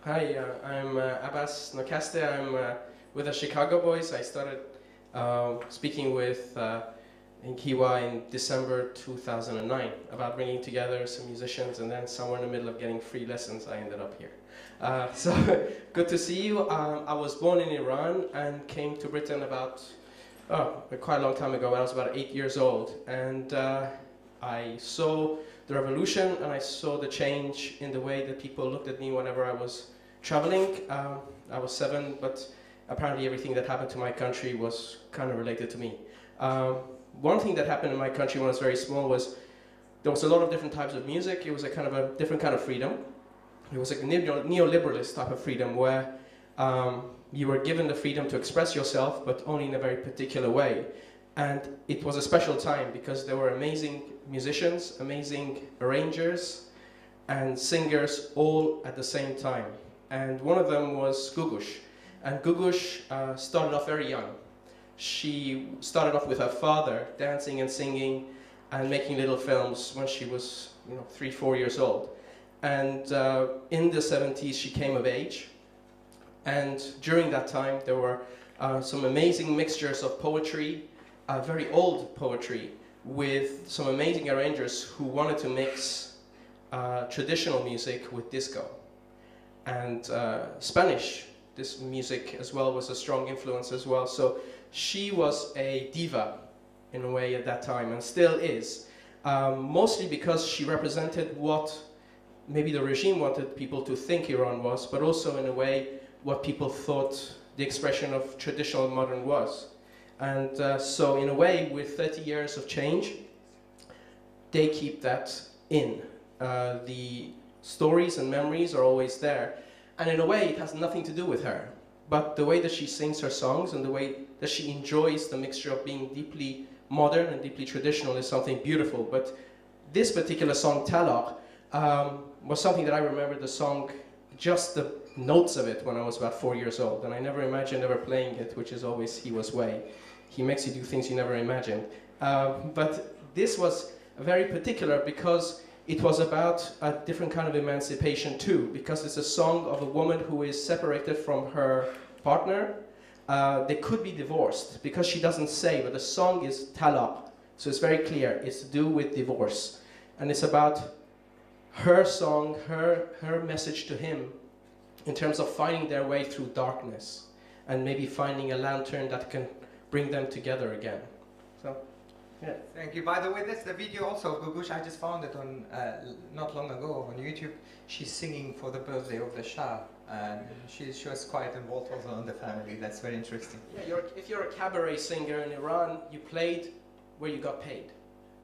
Hi, I'm Abbas Nokhasteh. I'm with the Chicago Boys. I started speaking with in Kiwa in December 2009 about bringing together some musicians, and then somewhere in the middle of getting free lessons, I ended up here. So good to see you. I was born in Iran and came to Britain about quite a long time ago. I was about 8 years old, and I saw the revolution, and I saw the change in the way that people looked at me whenever I was traveling. I was 7, but apparently everything that happened to my country was kind of related to me. One thing that happened in my country when I was very small was there was a lot of different types of music. It was a kind of a different kind of freedom. It was a neoliberalist type of freedom where you were given the freedom to express yourself, but only in a very particular way. And it was a special time because there were amazing musicians, amazing arrangers, and singers all at the same time. And one of them was Gugush. And Gugush started off very young. She started off with her father dancing and singing and making little films when she was 3, 4 years old. And in the 70s she came of age. And during that time there were some amazing mixtures of poetry, very old poetry, with some amazing arrangers who wanted to mix traditional music with disco. And Spanish, this music as well, was a strong influence as well. So she was a diva in a way at that time, and still is, mostly because she represented what maybe the regime wanted people to think Iran was, but also in a way what people thought the expression of traditional modern was. And so in a way, with 30 years of change, they keep that in. The stories and memories are always there. And in a way, it has nothing to do with her. But the way that she sings her songs and the way that she enjoys the mixture of being deeply modern and deeply traditional is something beautiful. But this particular song, Talaq, was something that I remember the song, just the notes of it, when I was about 4 years old. And I never imagined ever playing it, which is always Hiwa's way. He makes you do things you never imagined. But this was very particular because it was about a different kind of emancipation too, because it's a song of a woman who is separated from her partner. They could be divorced, because she doesn't say, but the song is talaq. So it's very clear, it's to do with divorce. And it's about her song, her message to him, in terms of finding their way through darkness, and maybe finding a lantern that can bring them together again. So, yeah. Thank you. By the way, that's the video also of Gugush. I just found it on not long ago on YouTube. She's singing for the birthday of the Shah, and she was quite involved also in the family. That's very interesting. Yeah, if you're a cabaret singer in Iran, you played where you got paid.